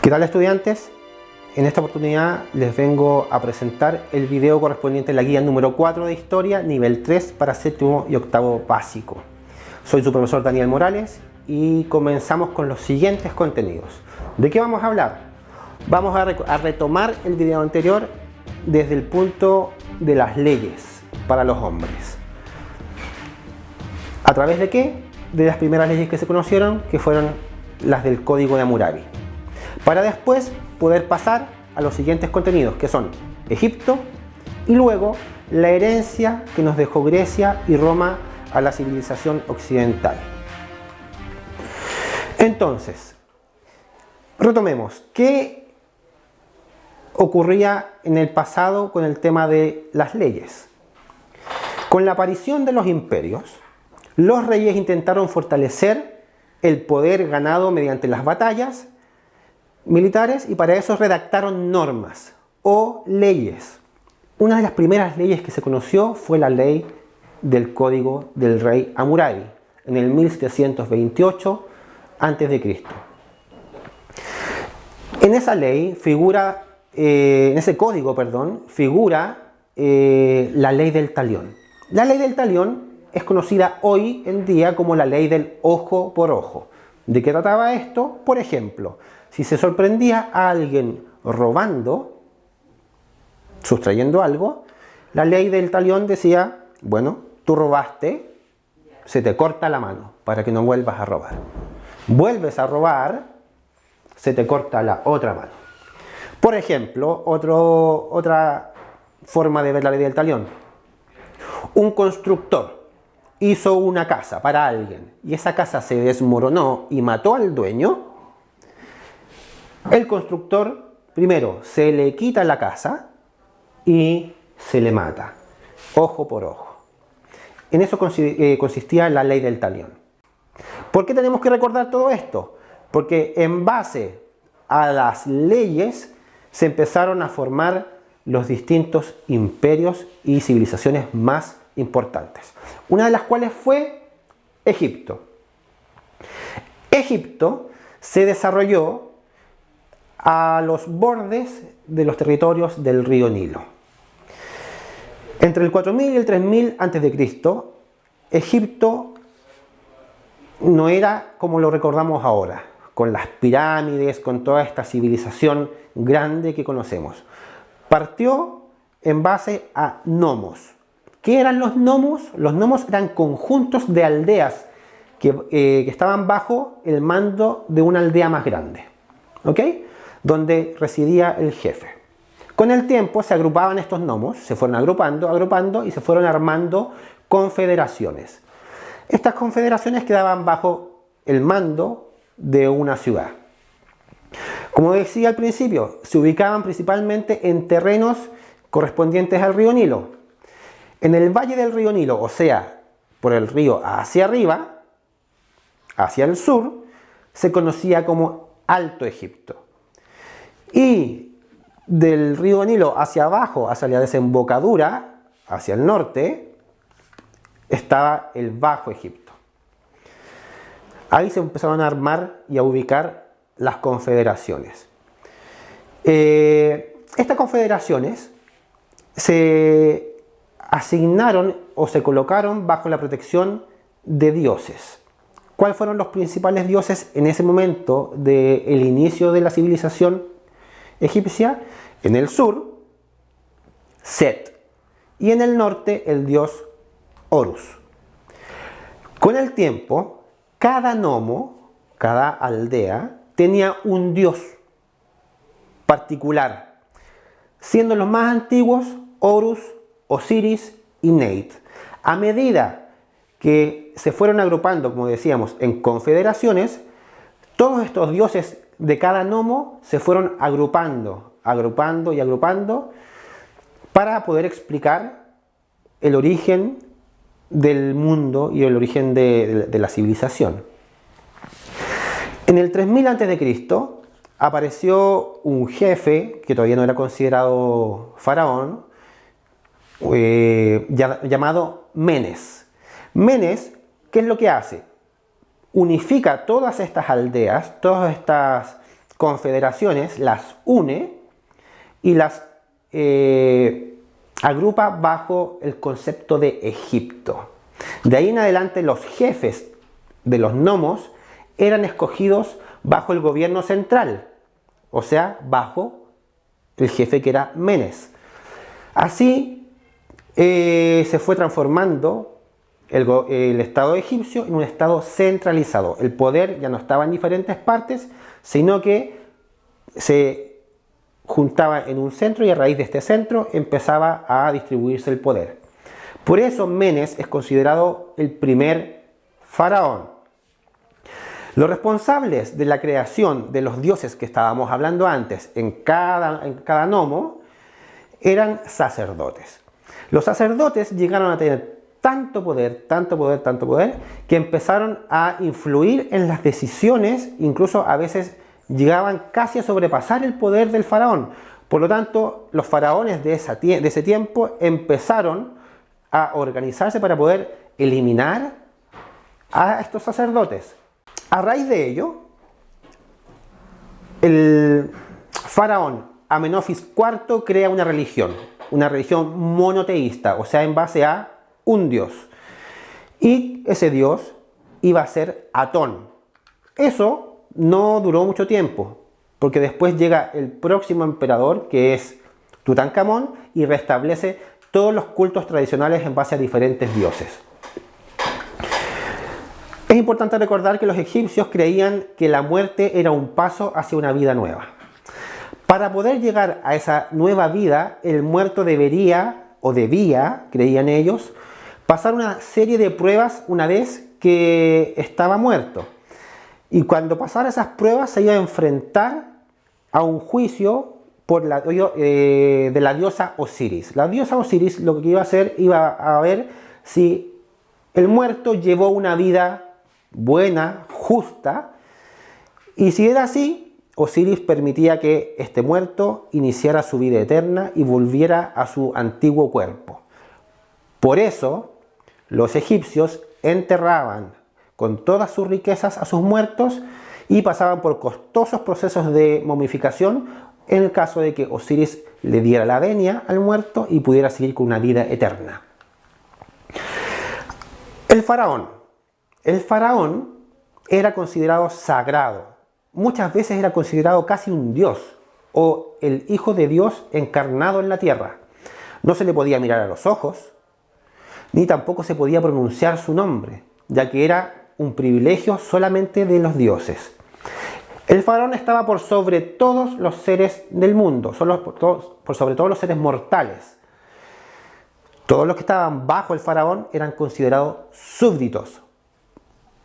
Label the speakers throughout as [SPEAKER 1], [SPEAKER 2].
[SPEAKER 1] ¿Qué tal, estudiantes? En esta oportunidad les vengo a presentar el video correspondiente a la guía número 4 de Historia, nivel 3 para séptimo y octavo básico. Soy su profesor Daniel Morales y comenzamos con los siguientes contenidos. ¿De qué vamos a hablar? Vamos a retomar el video anterior desde el punto de las leyes para los hombres. ¿A través de qué? De las primeras leyes que se conocieron, que fueron las del Código de Hammurabi. Para después poder pasar a los siguientes contenidos, que son Egipto y luego la herencia que nos dejó Grecia y Roma a la civilización occidental. Entonces, retomemos. ¿Qué ocurría en el pasado con el tema de las leyes? Con la aparición de los imperios, los reyes intentaron fortalecer el poder ganado mediante las batallas militares y para eso redactaron normas o leyes. Una de las primeras leyes que se conoció fue la ley del Código del Rey Hammurabi en el 1728 a.C. En esa ley figura, en ese código, figura la ley del talión. La ley del talión es conocida hoy en día como la ley del ojo por ojo. ¿De qué trataba esto? Por ejemplo, si se sorprendía a alguien robando, sustrayendo algo, la ley del talión decía, bueno, tú robaste, se te corta la mano para que no vuelvas a robar. Vuelves a robar, se te corta la otra mano. Por ejemplo, otra forma de ver la ley del talión. Un constructor hizo una casa para alguien y esa casa se desmoronó y mató al dueño. El constructor primero se le quita la casa y se le mata, ojo por ojo. En eso consistía la ley del talión. ¿Por qué tenemos que recordar todo esto? Porque en base a las leyes se empezaron a formar los distintos imperios y civilizaciones más importantes. Una de las cuales fue Egipto. Egipto se desarrolló a los bordes de los territorios del río Nilo. Entre el 4000 y el 3000 a.C., Egipto no era como lo recordamos ahora, con las pirámides, con toda esta civilización grande que conocemos. Partió en base a nomos. ¿Qué eran los nomos? Los nomos eran conjuntos de aldeas que estaban bajo el mando de una aldea más grande, ¿ok? Donde residía el jefe. Con el tiempo se agrupaban estos nomos, se fueron agrupando y se fueron armando confederaciones. Estas confederaciones quedaban bajo el mando de una ciudad. Como decía al principio, se ubicaban principalmente en terrenos correspondientes al río Nilo. En el valle del río Nilo, o sea, por el río hacia arriba, hacia el sur, se conocía como Alto Egipto. Y del río Nilo hacia abajo, hacia la desembocadura, hacia el norte, estaba el Bajo Egipto. Ahí se empezaron a armar y a ubicar las confederaciones. Estas confederaciones se asignaron o se colocaron bajo la protección de dioses. ¿Cuáles fueron los principales dioses en ese momento del inicio de la civilización egipcia? En el sur, Set, y en el norte el dios Horus. Con el tiempo, cada nomo, cada aldea, tenía un dios particular, siendo los más antiguos Horus, Osiris y Neit. A medida que se fueron agrupando, como decíamos, en confederaciones, todos estos dioses de cada nomo se fueron agrupando para poder explicar el origen del mundo y el origen de la civilización. En el 3000 a.C. apareció un jefe que todavía no era considerado faraón, llamado Menes. Menes, ¿qué es lo que hace? Unifica todas estas aldeas, todas estas confederaciones, las une y las agrupa bajo el concepto de Egipto. De ahí en adelante los jefes de los nomos eran escogidos bajo el gobierno central, o sea, bajo el jefe que era Menes. Así se fue transformando el Estado egipcio en un Estado centralizado. El poder ya no estaba en diferentes partes, sino que se juntaba en un centro y a raíz de este centro empezaba a distribuirse el poder. Por eso Menes es considerado el primer faraón. Los responsables de la creación de los dioses que estábamos hablando antes en cada nomo eran sacerdotes. Los sacerdotes llegaron a tener tanto poder, que empezaron a influir en las decisiones, incluso a veces llegaban casi a sobrepasar el poder del faraón. Por lo tanto, los faraones de ese tiempo empezaron a organizarse para poder eliminar a estos sacerdotes. A raíz de ello, el faraón Amenofis IV crea una religión monoteísta, o sea, en base a un dios. Y ese dios iba a ser Atón. Eso no duró mucho tiempo, porque después llega el próximo emperador, que es Tutankamón, y restablece todos los cultos tradicionales en base a diferentes dioses. Es importante recordar que los egipcios creían que la muerte era un paso hacia una vida nueva. Para poder llegar a esa nueva vida, el muerto debía, creían ellos, pasar una serie de pruebas una vez que estaba muerto. Y cuando pasara esas pruebas se iba a enfrentar a un juicio de la diosa Osiris. La diosa Osiris lo que iba a hacer, iba a ver si el muerto llevó una vida buena, justa, y si era así, Osiris permitía que este muerto iniciara su vida eterna y volviera a su antiguo cuerpo. Por eso, los egipcios enterraban con todas sus riquezas a sus muertos y pasaban por costosos procesos de momificación en el caso de que Osiris le diera la venia al muerto y pudiera seguir con una vida eterna. El faraón era considerado sagrado. Muchas veces era considerado casi un dios o el hijo de Dios encarnado en la tierra. No se le podía mirar a los ojos, ni tampoco se podía pronunciar su nombre, ya que era un privilegio solamente de los dioses. El faraón estaba por sobre todos los seres del mundo, por sobre todos los seres mortales. Todos los que estaban bajo el faraón eran considerados súbditos,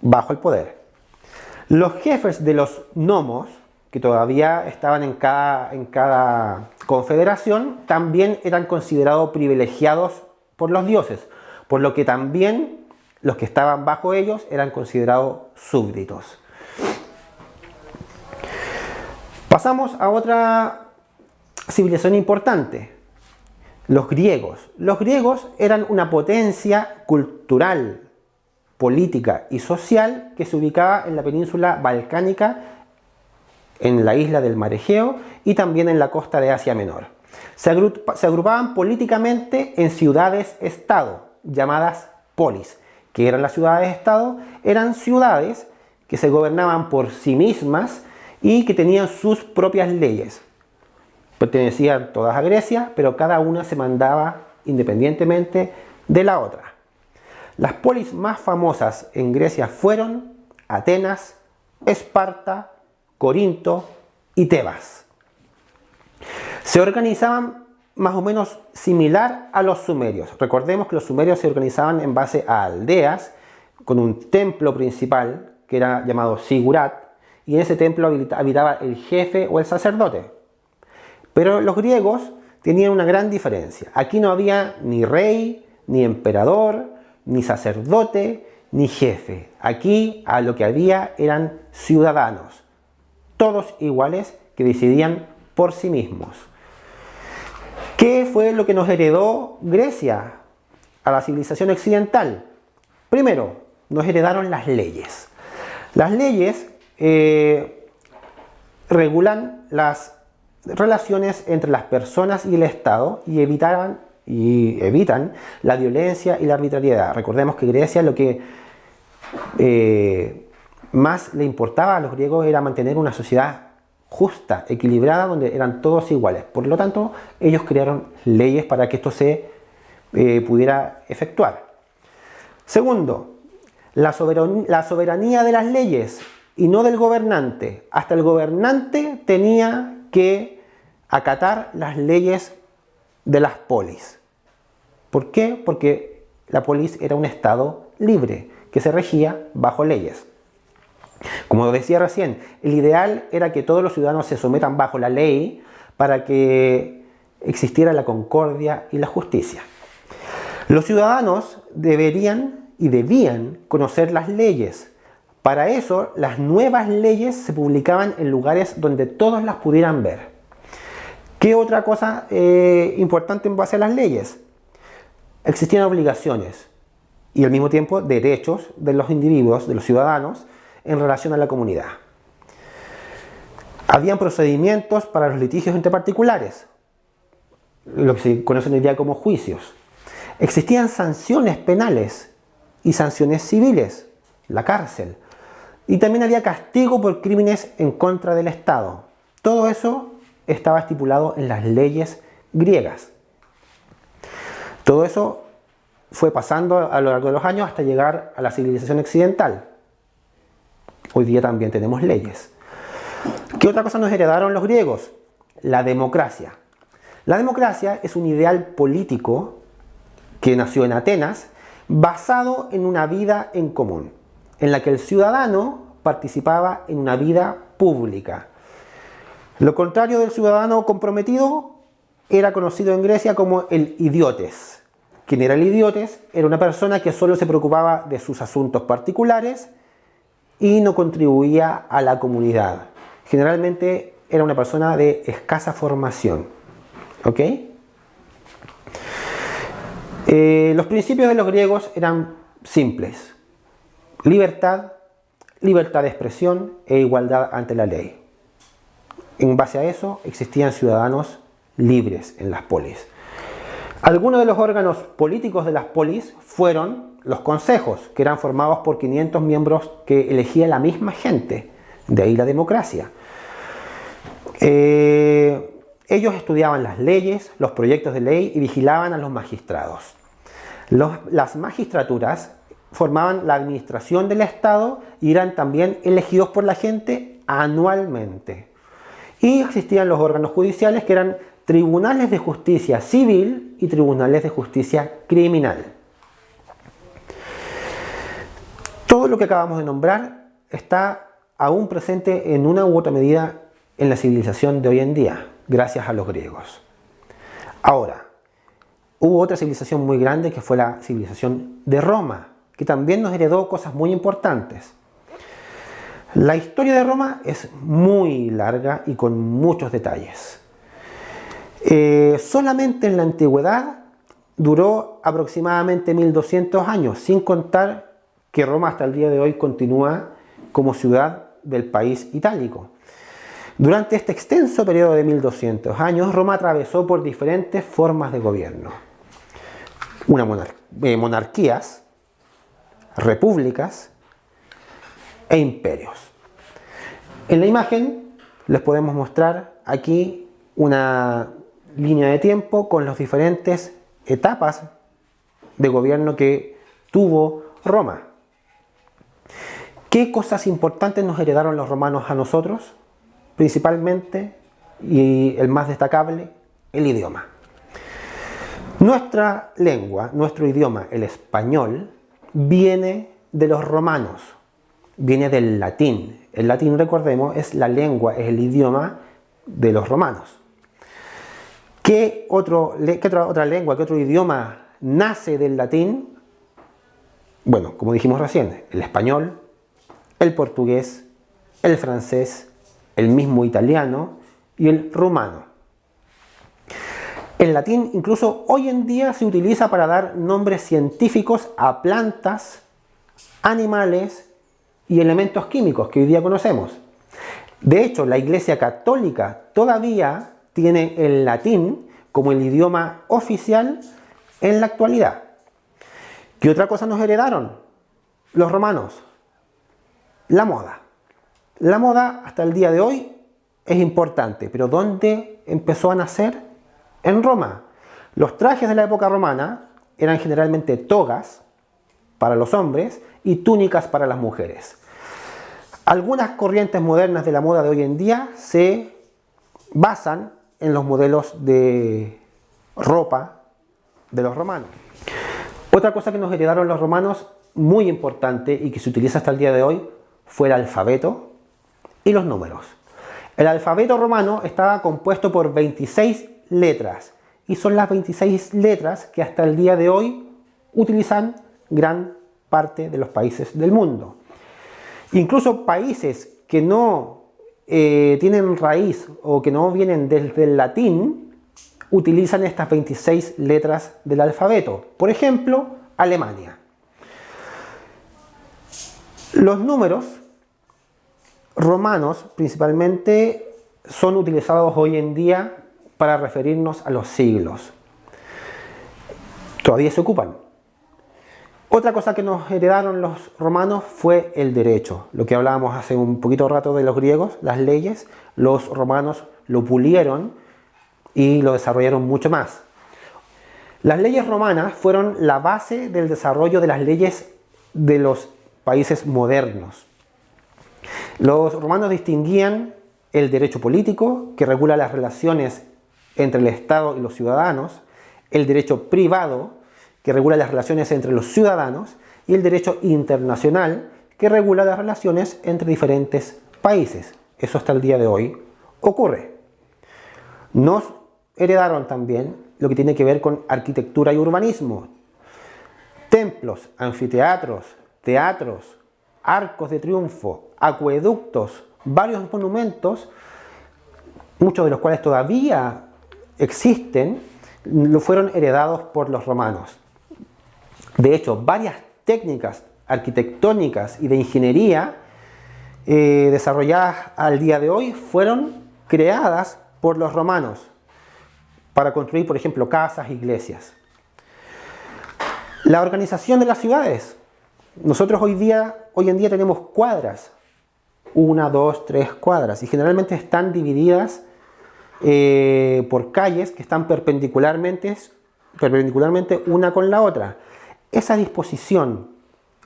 [SPEAKER 1] bajo el poder. Los jefes de los nomos, que todavía estaban en cada confederación, también eran considerados privilegiados por los dioses, por lo que también los que estaban bajo ellos eran considerados súbditos. Pasamos a otra civilización importante, los griegos. Los griegos eran una potencia cultural, política y social que se ubicaba en la península balcánica, en la isla del Mar Egeo y también en la costa de Asia Menor. Se agrupaban políticamente en ciudades-estado, llamadas polis. ¿Qué eran las ciudades-estado? Eran ciudades que se gobernaban por sí mismas y que tenían sus propias leyes. Pertenecían todas a Grecia, pero cada una se mandaba independientemente de la otra. Las polis más famosas en Grecia fueron Atenas, Esparta, Corinto y Tebas. Se organizaban más o menos similar a los sumerios. Recordemos que los sumerios se organizaban en base a aldeas con un templo principal que era llamado Sigurat, y en ese templo habitaba el jefe o el sacerdote. Pero los griegos tenían una gran diferencia. Aquí no había ni rey, ni emperador, ni sacerdote, ni jefe. Aquí a lo que había eran ciudadanos, todos iguales, que decidían por sí mismos. ¿Qué fue lo que nos heredó Grecia a la civilización occidental? Primero, nos heredaron las leyes. Las leyes regulan las relaciones entre las personas y el Estado y evitan la violencia y la arbitrariedad. Recordemos que Grecia lo que más le importaba a los griegos era mantener una sociedad justa, equilibrada, donde eran todos iguales. Por lo tanto, ellos crearon leyes para que esto se pudiera efectuar. Segundo, la soberanía de las leyes y no del gobernante. Hasta el gobernante tenía que acatar las leyes de las polis. ¿Por qué? Porque la polis era un estado libre que se regía bajo leyes. Como decía recién, el ideal era que todos los ciudadanos se sometan bajo la ley para que existiera la concordia y la justicia. Los ciudadanos deberían y debían conocer las leyes. Para eso, las nuevas leyes se publicaban en lugares donde todos las pudieran ver. ¿Qué otra cosa importante en base a las leyes? Existían obligaciones y al mismo tiempo derechos de los individuos, de los ciudadanos, en relación a la comunidad. Habían procedimientos para los litigios entre particulares, lo que se conoce hoy en día como juicios. Existían sanciones penales y sanciones civiles, la cárcel. Y también había castigo por crímenes en contra del Estado. Todo eso estaba estipulado en las leyes griegas. Todo eso fue pasando a lo largo de los años hasta llegar a la civilización occidental. Hoy día también tenemos leyes. ¿Qué otra cosa nos heredaron los griegos? La democracia. La democracia es un ideal político que nació en Atenas, basado en una vida en común, en la que el ciudadano participaba en una vida pública. Lo contrario del ciudadano comprometido era conocido en Grecia como el idiotes. ¿Quién era el idiotes? Era una persona que solo se preocupaba de sus asuntos particulares y no contribuía a la comunidad. Generalmente era una persona de escasa formación. ¿Ok? Los principios de los griegos eran simples: libertad, libertad de expresión e igualdad ante la ley. En base a eso existían ciudadanos libres en las polis. Algunos de los órganos políticos de las polis fueron los consejos, que eran formados por 500 miembros que elegía la misma gente, de ahí la democracia. Ellos estudiaban las leyes, los proyectos de ley y vigilaban a los magistrados. Las magistraturas formaban la administración del Estado y eran también elegidos por la gente anualmente. Y existían los órganos judiciales, que eran tribunales de justicia civil y tribunales de justicia criminal. Todo lo que acabamos de nombrar está aún presente en una u otra medida en la civilización de hoy en día, gracias a los griegos. Ahora, hubo otra civilización muy grande que fue la civilización de Roma, que también nos heredó cosas muy importantes. La historia de Roma es muy larga y con muchos detalles. Solamente en la antigüedad duró aproximadamente 1200 años, sin contar que Roma hasta el día de hoy continúa como ciudad del país itálico. Durante este extenso periodo de 1200 años, Roma atravesó por diferentes formas de gobierno. Monarquías, repúblicas e imperios. En la imagen les podemos mostrar aquí una línea de tiempo con las diferentes etapas de gobierno que tuvo Roma. ¿Qué cosas importantes nos heredaron los romanos a nosotros? Principalmente, y el más destacable, el idioma. Nuestra lengua, nuestro idioma, el español, viene de los romanos, viene del latín. El latín, recordemos, es la lengua, es el idioma de los romanos. ¿Qué otra lengua, qué otro idioma nace del latín? Bueno, como dijimos recién, el español, el portugués, el francés, el mismo italiano y el rumano. El latín incluso hoy en día se utiliza para dar nombres científicos a plantas, animales y elementos químicos que hoy día conocemos. De hecho, la Iglesia Católica todavía tiene el latín como el idioma oficial en la actualidad. ¿Qué otra cosa nos heredaron los romanos? La moda. La moda hasta el día de hoy es importante, pero ¿dónde empezó a nacer? En Roma. Los trajes de la época romana eran generalmente togas para los hombres y túnicas para las mujeres. Algunas corrientes modernas de la moda de hoy en día se basan en los modelos de ropa de los romanos. Otra cosa que nos heredaron los romanos, muy importante y que se utiliza hasta el día de hoy, fue el alfabeto y los números. El alfabeto romano estaba compuesto por 26 letras y son las 26 letras que hasta el día de hoy utilizan gran parte de los países del mundo. Incluso países que no tienen raíz o que no vienen desde el latín utilizan estas 26 letras del alfabeto. Por ejemplo, Alemania. Los números romanos principalmente son utilizados hoy en día para referirnos a los siglos. Todavía se ocupan. Otra cosa que nos heredaron los romanos fue el derecho. Lo que hablábamos hace un poquito rato de los griegos, las leyes, los romanos lo pulieron y lo desarrollaron mucho más. Las leyes romanas fueron la base del desarrollo de las leyes de los países modernos. Los romanos distinguían el derecho político, que regula las relaciones entre el Estado y los ciudadanos, el derecho privado, que regula las relaciones entre los ciudadanos, y el derecho internacional, que regula las relaciones entre diferentes países. Eso hasta el día de hoy ocurre. Nos heredaron también lo que tiene que ver con arquitectura y urbanismo. Templos, anfiteatros, teatros, arcos de triunfo, acueductos, varios monumentos, muchos de los cuales todavía existen, lo fueron heredados por los romanos. De hecho, varias técnicas arquitectónicas y de ingeniería desarrolladas al día de hoy fueron creadas por los romanos para construir, por ejemplo, casas, iglesias. La organización de las ciudades. Nosotros hoy en día tenemos cuadras, 1, 2, 3 cuadras, y generalmente están divididas por calles que están perpendicularmente una con la otra. Esa disposición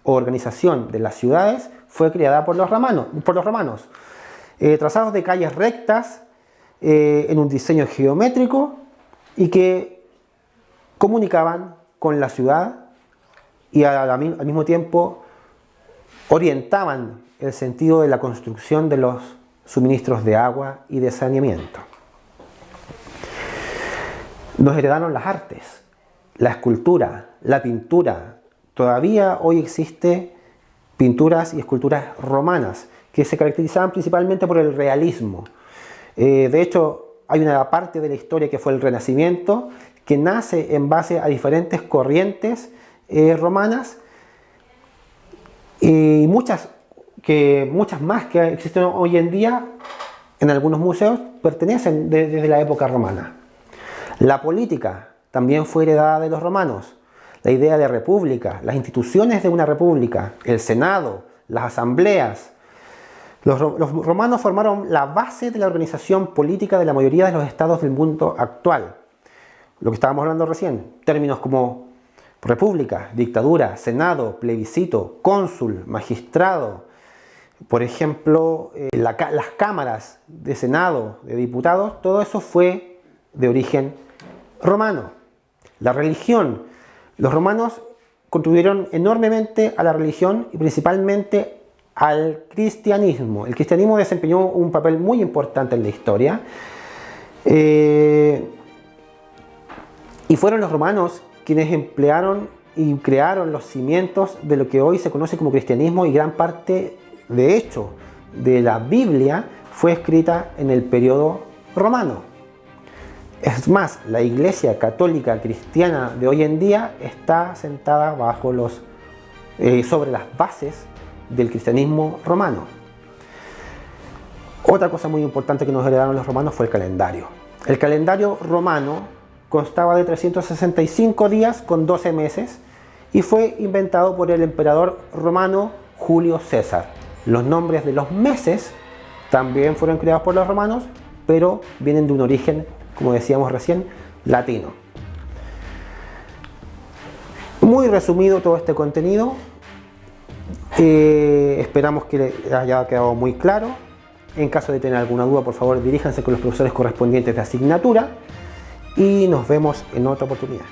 [SPEAKER 1] o organización de las ciudades fue creada por los romanos. Trazados de calles rectas en un diseño geométrico y que comunicaban con la ciudad y al mismo tiempo orientaban el sentido de la construcción de los suministros de agua y de saneamiento. Nos heredaron las artes, la escultura, la pintura. Todavía hoy existen pinturas y esculturas romanas que se caracterizaban principalmente por el realismo. De hecho, hay una parte de la historia que fue el Renacimiento, que nace en base a diferentes corrientes romanas y muchas más que existen hoy en día en algunos museos pertenecen desde la época romana. La política también fue heredada de los romanos. La idea de república, las instituciones de una república, el senado, las asambleas. Los romanos formaron la base de la organización política de la mayoría de los estados del mundo actual. Lo que estábamos hablando recién, términos como república, dictadura, senado, plebiscito, cónsul, magistrado. Por ejemplo, las cámaras de senado, de diputados, todo eso fue de origen romano. La religión. Los romanos contribuyeron enormemente a la religión y principalmente al cristianismo. El cristianismo desempeñó un papel muy importante en la historia. Y fueron los romanos quienes emplearon y crearon los cimientos de lo que hoy se conoce como cristianismo, y gran parte, de hecho, de la Biblia fue escrita en el periodo romano. Es más, la Iglesia Católica Cristiana de hoy en día está sentada sobre las bases del cristianismo romano. Otra cosa muy importante que nos heredaron los romanos fue el calendario. El calendario romano constaba de 365 días con 12 meses y fue inventado por el emperador romano Julio César. Los nombres de los meses también fueron creados por los romanos, pero vienen de un origen, como decíamos recién, latino. Muy resumido todo este contenido. Esperamos que les haya quedado muy claro. En caso de tener alguna duda, por favor, diríjanse con los profesores correspondientes de asignatura y nos vemos en otra oportunidad.